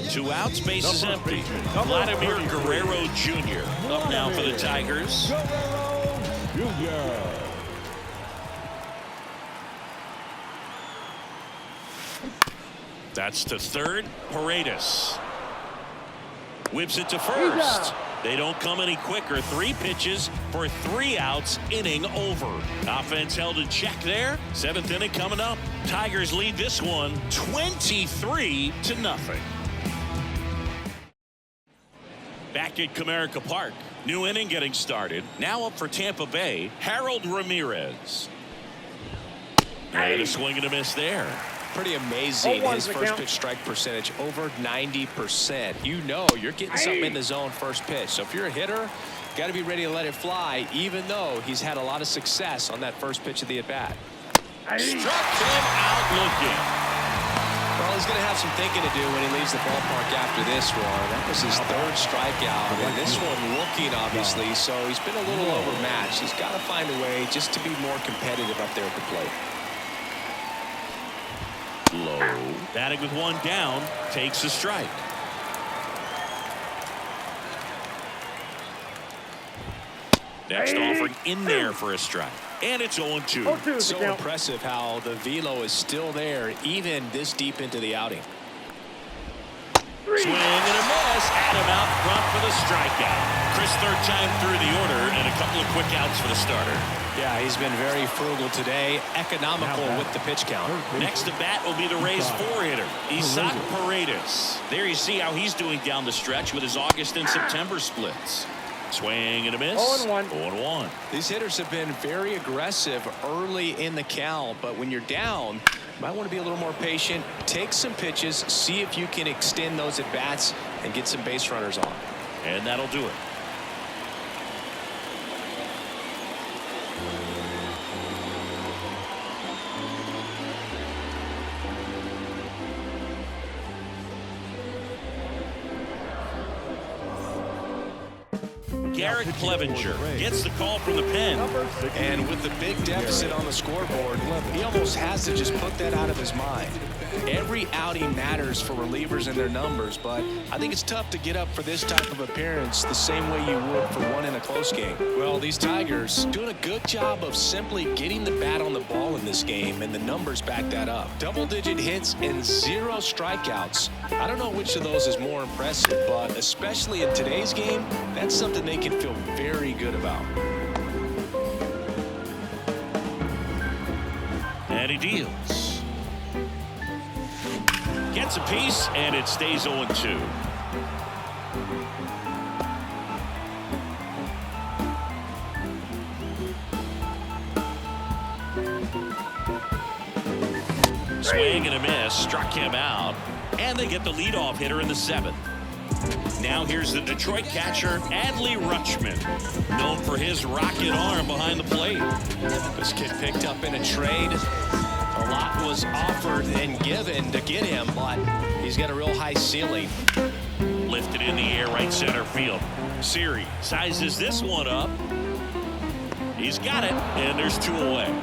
2 outs, bases empty. Vladimir Guerrero Jr. up now for the Tigers. That's to third. Paredes whips it to first. They don't come any quicker. 3 pitches for 3 outs. Inning over. Offense held in check there. 7th inning coming up. Tigers lead this one 23-0. Back at Comerica Park. New inning getting started. Now up for Tampa Bay, Harold Ramirez. And a swing and a miss there. Pretty amazing. His first pitch strike percentage over 90%. You know you're getting something in the zone first pitch. So if you're a hitter, got to be ready to let it fly, even though he's had a lot of success on that first pitch of the at-bat. Struck him out looking. Well, he's going to have some thinking to do when he leaves the ballpark after this one. That was his 3rd strikeout, and this one looking, obviously, so he's been a little overmatched. He's got to find a way just to be more competitive up there at the plate. Low. Batting with 1 down. Takes a strike. Next offering in there for a strike. And it's 0-2. So impressive how the velo is still there even this deep into the outing. Swing and a miss. Adam out front for the strikeout. Chris, 3rd time through the order, and a couple of quick outs for the starter. Yeah, he's been very frugal today. Economical with the pitch count. Next to bat will be the Rays 4-hitter, Isaac Paredes. There you see how he's doing down the stretch with his August and September splits. Swing and a miss. 0-1. These hitters have been very aggressive early in the count, but when you're down, you might want to be a little more patient. Take some pitches, see if you can extend those at bats and get some base runners on. And that'll do it. Garrett Clevenger gets the call from the pen. And with the big deficit on the scoreboard, he almost has to just put that out of his mind. every outing matters for relievers and their numbers, but I think it's tough to get up for this type of appearance the same way you would for one in a close game. Well, these Tigers doing a good job of simply getting the bat on the ball in this game, and the numbers back that up. Double-digit hits and 0 strikeouts. I don't know which of those is more impressive, but especially in today's game, that's something they can feel very good about. And he deals. Gets a piece, and it stays 0-2. Swing and a miss, struck him out, and they get the leadoff hitter in the 7th. Now here's the Detroit catcher, Adley Rutschman, known for his rocket arm behind the plate. This kid picked up in a trade. A lot was offered and given to get him, but he's got a real high ceiling. Lifted in the air, right center field. Siri sizes this one up. He's got it, and there's 2 away.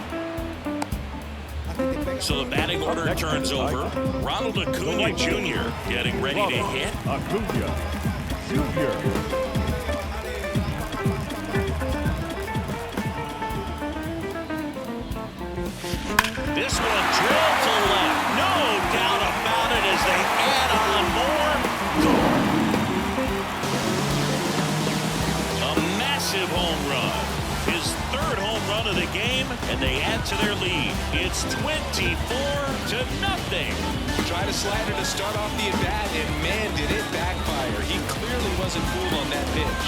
So the batting order turns over. Ronald Acuna Jr. getting ready to hit. Acuna Jr. This one drilled to left. No doubt about it as they add on more. A massive home run. His 3rd home run of the game, and they add to their lead. It's 24-0. Tried a slider to start off the at-bat, and man, did it backfire. He clearly wasn't fooled on that pitch.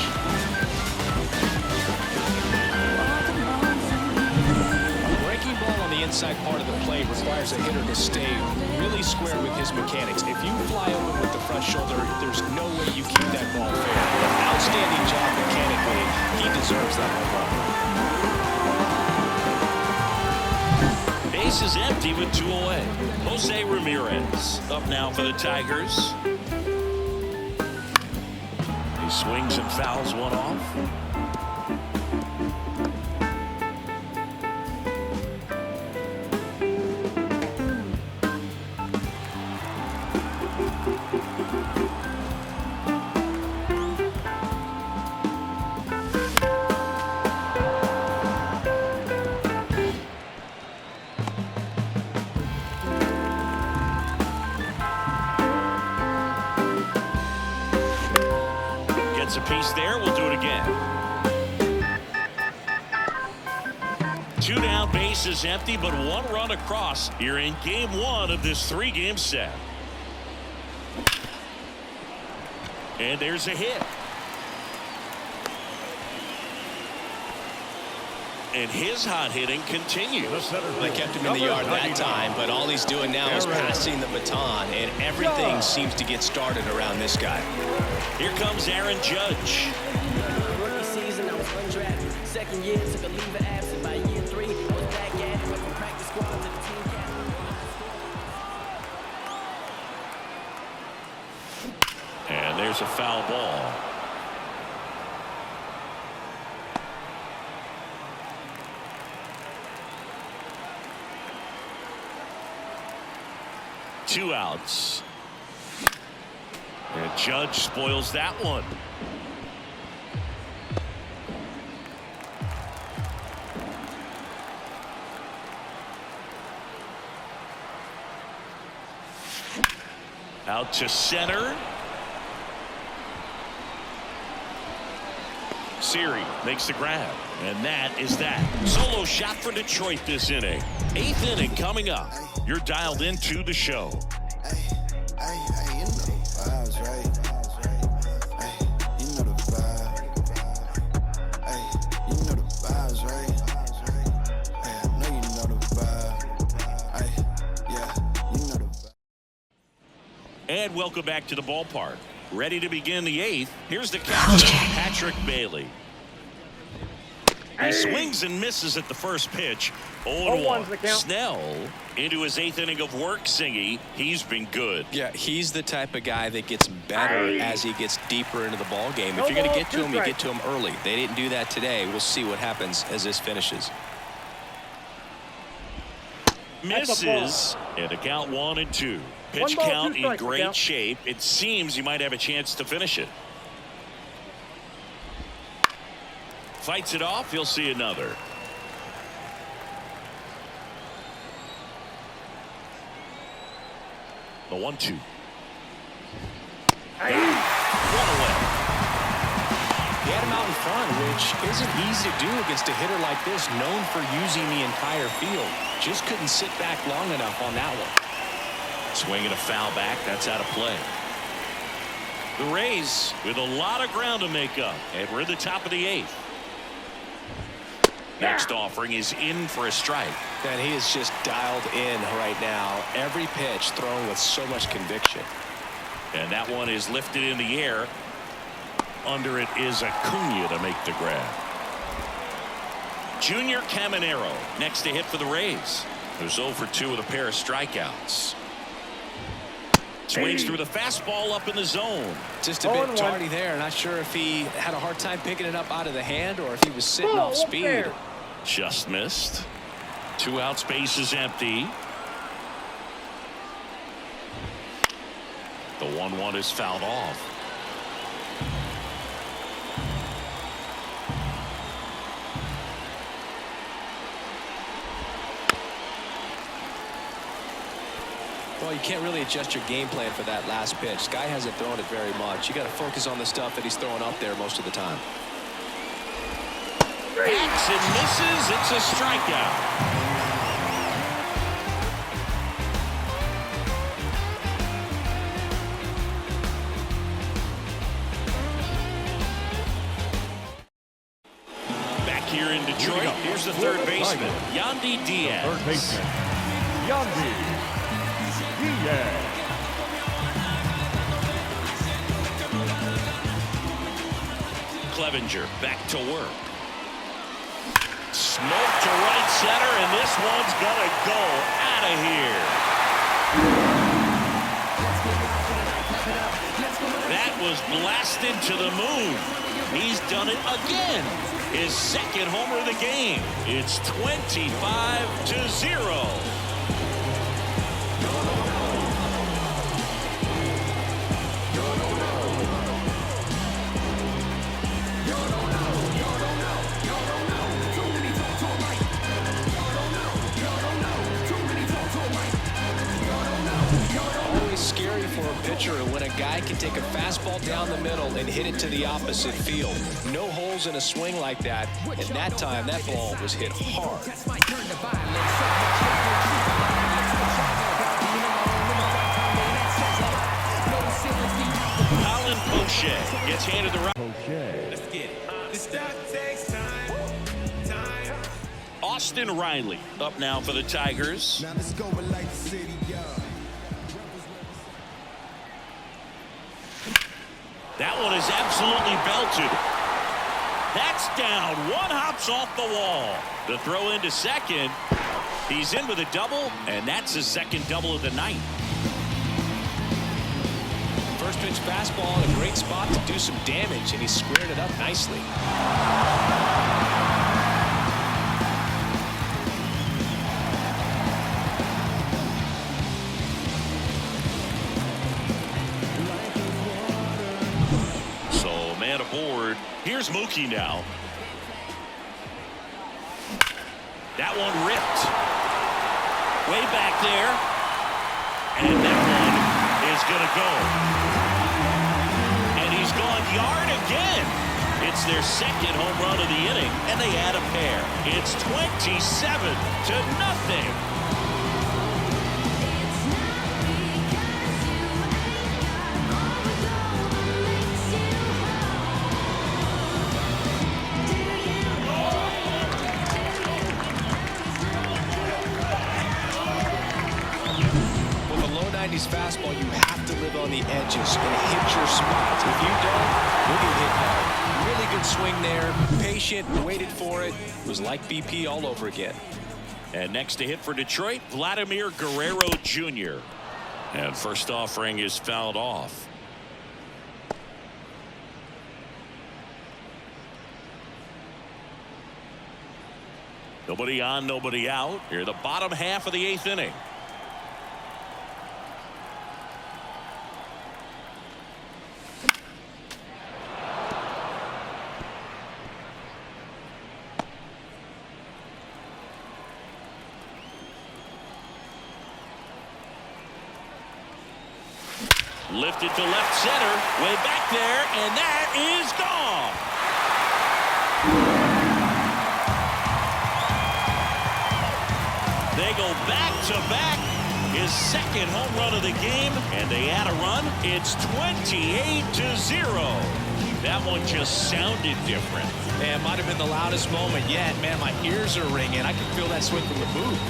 A breaking ball on the inside part of the plate requires a hitter to stay really square with his mechanics. If you fly open with the front shoulder, there's no way you keep that ball fair. Outstanding job mechanically. He deserves that home run. Base is empty with 2 away. Jose Ramirez up now for the Tigers. He swings and fouls one off. A piece there. We'll do it again. 2 down, base is empty, but 1 run across here in game 1 of this 3-game set. And there's a hit. And his hot hitting continues. They kept him in the yard that time, but all he's doing now is passing the baton, and everything seems to get started around this guy. Here comes Aaron Judge. Rookie season, I was undrafted. 2nd year, took a leave of absence. By year 3, I was back at it. Went from practice squad to the team captain. And there's a foul ball. Two outs. And Judge spoils that one. Out to center. Siri makes the grab, and that is that. Solo shot for Detroit this inning. 8th inning coming up. You're dialed into the show. And welcome back to the ballpark. Ready to begin the 8th. Here's the catcher, Patrick Bailey. He swings and misses at the first pitch. 0-1. Snell into his 8th inning of work. Singy, he's been good. Yeah, he's the type of guy that gets better as he gets deeper into the ball game. If you're going to get to him, you get to him early. They didn't do that today. We'll see what happens as this finishes. misses, and a count 1-2. Pitch count in great shape. It seems you might have a chance to finish it. Fights it off. He'll see another. The 1-2. One away. He had him out in front, which isn't easy to do against a hitter like this, known for using the entire field. Just couldn't sit back long enough on that one. Swinging a foul back. That's out of play. The Rays with a lot of ground to make up, and we're at the top of the 8th. Next offering is in for a strike. And he is just dialed in right now. Every pitch thrown with so much conviction. And that one is lifted in the air. Under it is Acuna to make the grab. Junior Caminero next to hit for the Rays. Who's 0 for 2 with a pair of strikeouts. Swings through the fastball up in the zone. Just a bit tardy there. Not sure if he had a hard time picking it up out of the hand or if he was sitting off speed. Just missed. 2 outs, base is empty. The 1-1 is fouled off. Well, you can't really adjust your game plan for that last pitch. This guy hasn't thrown it very much. You got to focus on the stuff that he's throwing up there most of the time. Hacks and misses. It's a strikeout. Back here in Detroit, here's the third baseman, Yandy Diaz. Third baseman, Yandy Diaz. Clevenger back to work. Smoke to right center, and this one's gonna go out of here. That was blasted to the moon. He's done it again. His second homer of the game. It's 25-0. Scary for a pitcher when a guy can take a fastball down the middle and hit it to the opposite field. No holes in a swing like that, and that time that ball was hit hard. Colin Kojak gets handed the right. Let's get it. This stuff takes time. Austin Riley up now for the Tigers. Now let's go and light the city up. That one is absolutely belted. That's down. One hops off the wall. The throw into second. He's in with a double, and that's his second double of the night. First pitch fastball in a great spot to do some damage, and he squared it up nicely. Aboard. Here's Mookie now. That one ripped. Way back there. And that one is going to go. And he's gone yard again. It's their second home run of the inning, and they add a pair. It's 27-0. Fastball, you have to live on the edges and hit your spots. If you don't, you'll get hit hard. Really good swing there. Patient, waited for it. It was like BP all over again. And next to hit for Detroit, Vladimir Guerrero Jr. And first offering is fouled off. Nobody on, nobody out. Here, the bottom half of the 8th inning. Lifted to left center, way back there, and that is gone. They go back-to-back, his second home run of the game, and they add a run. It's 28-0. That one just sounded different. Man, might have been the loudest moment yet. Man, my ears are ringing. I can feel that swing from the booth.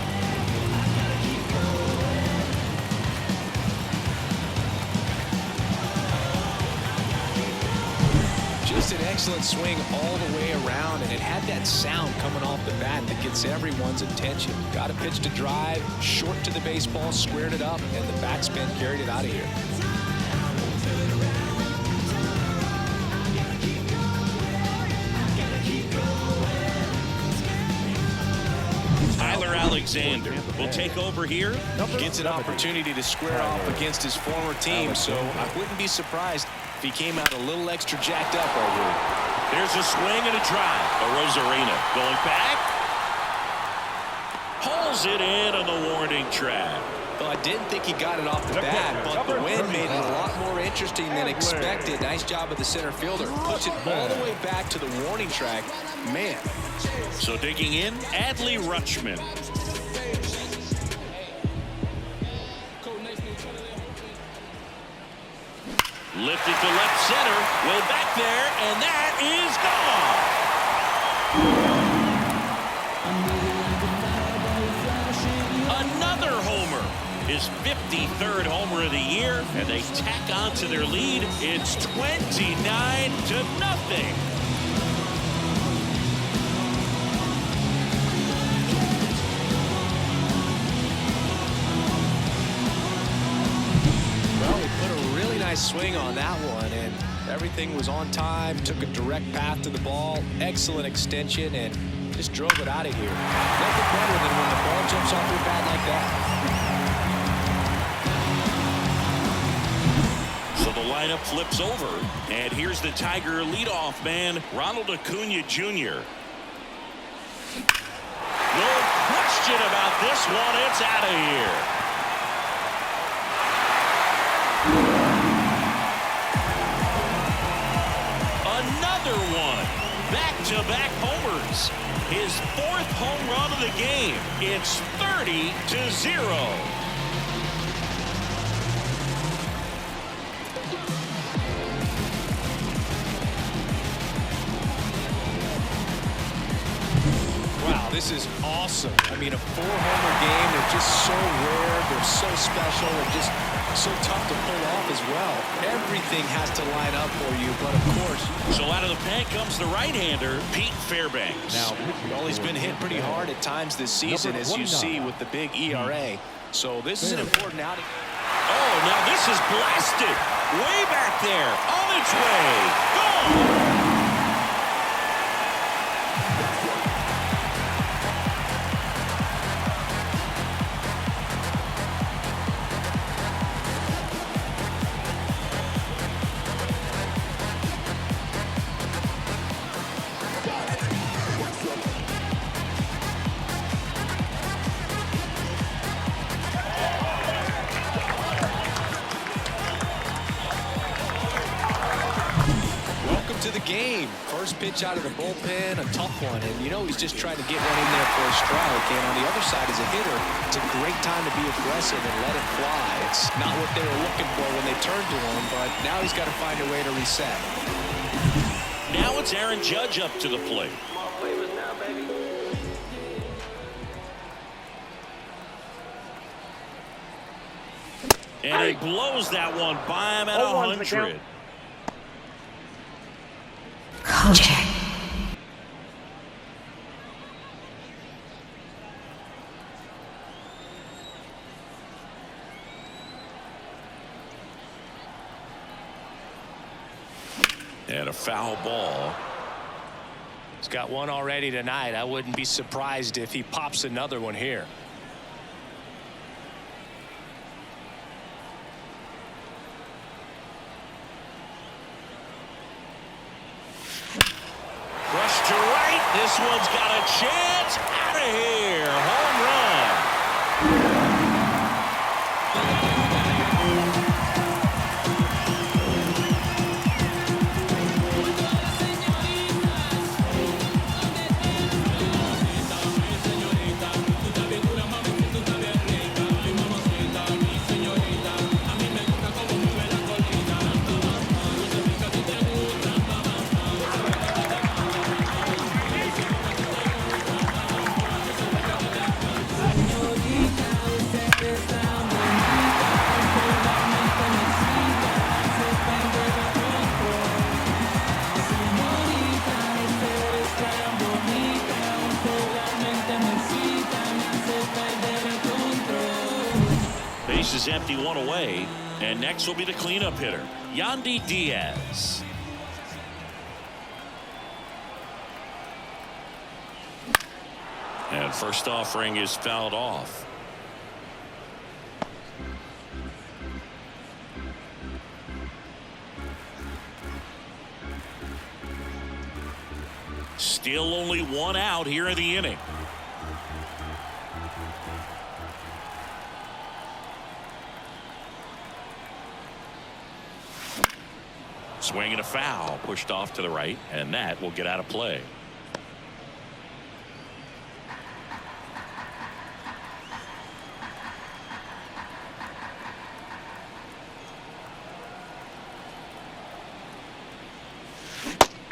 Just an excellent swing all the way around, and it had that sound coming off the bat that gets everyone's attention. Got a pitch to drive, short to the baseball, squared it up, and the backspin carried it out of here. Alexander will take over here. Gets an opportunity to square off against his former team, so I wouldn't be surprised if he came out a little extra jacked up right here. There's a swing and a drive. Rosarina going back. Pulls it in on the warning track. Well, I didn't think he got it off the bat, but the wind made it a lot more interesting than expected. Nice job of the center fielder. Puts it all the way back to the warning track. Man. So digging in, Adley Rutschman. Lifted to left center, way back there, and that is gone. Another homer, his 53rd homer of the year, and they tack on to their lead. It's 29-0. Swing on that one, and everything was on time. Took a direct path to the ball, excellent extension, and just drove it out of here. Nothing better than when the ball jumps off your bat like that. So the lineup flips over, and here's the Tiger leadoff man, Ronald Acuna Jr. No question about this one. It's out of here. Back-to-back homers. His 4th home run of the game. It's 30-0. Wow, this is awesome. I mean, a 4-homer game. They're just so rare. They're so special. They're just so tough to pull off as well. Everything has to line up for you, but of course. So out of the pen comes the right-hander, Pete Fairbanks. Now, he's been hit pretty hard at times this season, as you see with the big ERA. So this is an important outing. Oh, now this is blasted. Way back there, on its way. Gone. Game. First pitch out of the bullpen, a tough one, and you know he's just trying to get one in there for a strike, and on the other side as a hitter, it's a great time to be aggressive and let it fly. It's not what they were looking for when they turned to him, but now he's got to find a way to reset. Now it's Aaron Judge up to the plate. And he blows that one by him at 100. Kojak. And a foul ball. He's got one already tonight. I wouldn't be surprised if he pops another one here. Rush to right. This one's got a chance. Out of here. Home run. Base is empty, one away, and next will be the cleanup hitter, Yandy Diaz. And first offering is fouled off. Still only one out here in the inning. Swing and a foul, pushed off to the right, and that will get out of play.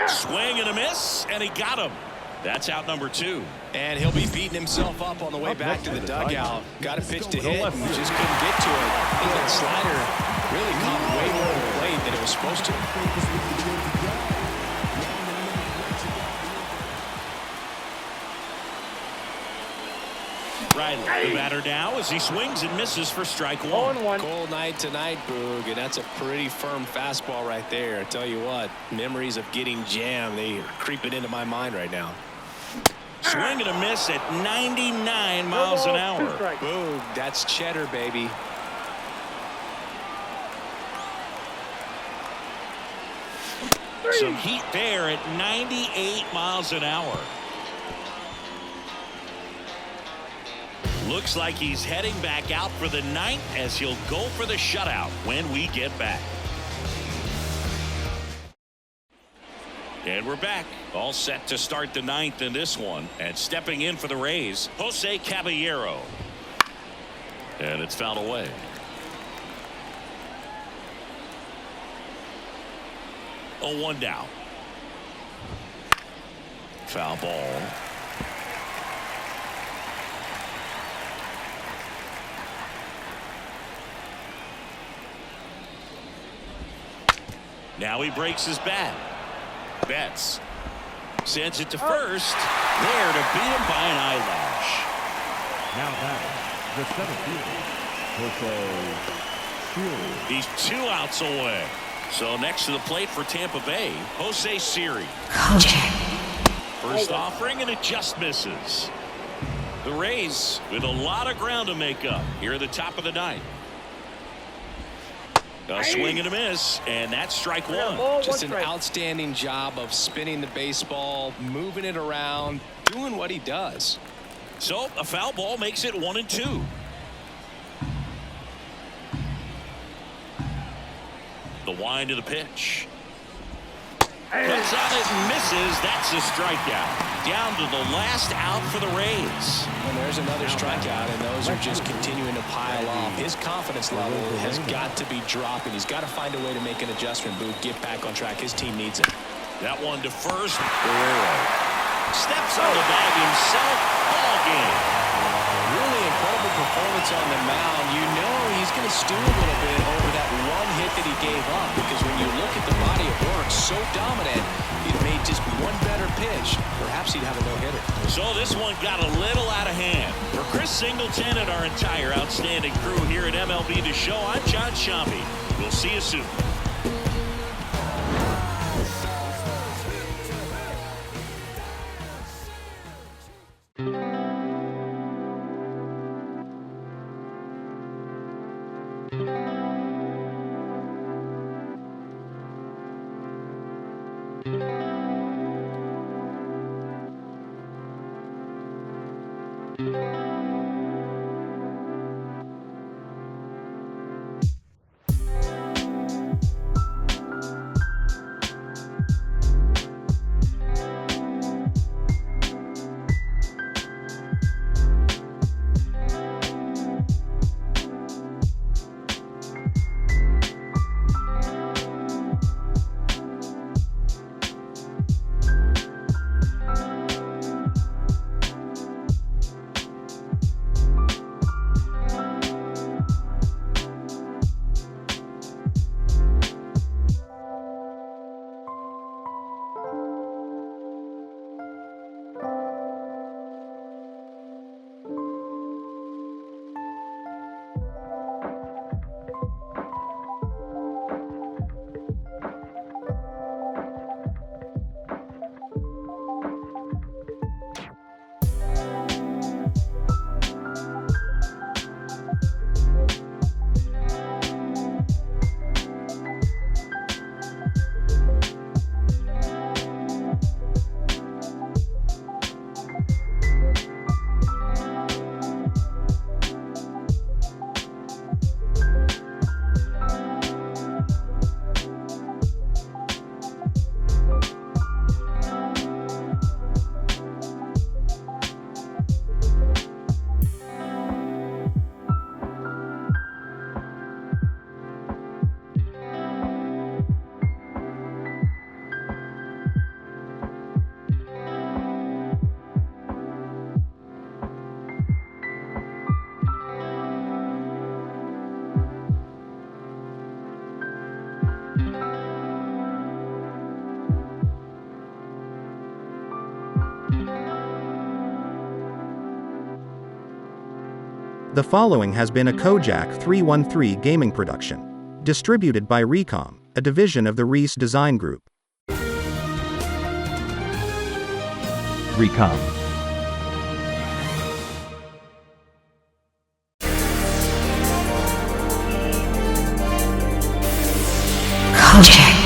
Swing and a miss, and he got him. That's out number 2. And he'll be beating himself up on the way back to the dugout. Got a pitch to hit and just couldn't get to it. I think that slider really caught way more of the blade than it was supposed to. Riley, the batter now as he swings and misses for strike 1. 0-1. Cold night tonight, Boog, and that's a pretty firm fastball right there. I tell you what, memories of getting jammed, they are creeping into my mind right now. Swing and a miss at 99 miles an hour. Boog, that's cheddar, baby. Some heat there at 98 miles an hour. Looks like he's heading back out for the 9th as he'll go for the shutout when we get back. And we're back, all set to start the 9th in this one, and stepping in for the Rays, Jose Caballero. And it's fouled away. Oh, 1 down. Foul ball. Now he breaks his bat. Betts sends it to first. There to beat him by an eyelash. Now batting, the center fielder, Jose Siri. He's 2 outs away. So next to the plate for Tampa Bay, Jose Siri. Kojak. First offering, and it just misses. The Rays with a lot of ground to make up here at the top of the 9th. A swing and a miss, and that's strike 1. Just an outstanding job of spinning the baseball, moving it around, doing what he does. So a foul ball makes it 1-2. The wind of the pitch. Cuts out it and misses. That's a strikeout. Down to the last out for the Rays. And there's another strikeout, and those are just continuing to pile off. His confidence level has got to be dropping. He's got to find a way to make an adjustment, Booth. Get back on track. His team needs it. That one to first. Guerrero steps on the bag himself. Ball game. Really incredible performance on the mound. You know he's going to stew a little bit over that one hit that he gave up, because when you look at the body of work, so dominant, he'd made just one better pitch. Perhaps he'd have a no-hitter. So this one got a little out of hand. For Chris Singleton and our entire outstanding crew here at MLB The Show, I'm John Shambi. We'll see you soon. The following has been a Kojak 313 gaming production. Distributed by Recom, a division of the Reese Design Group. Recom. Kojak.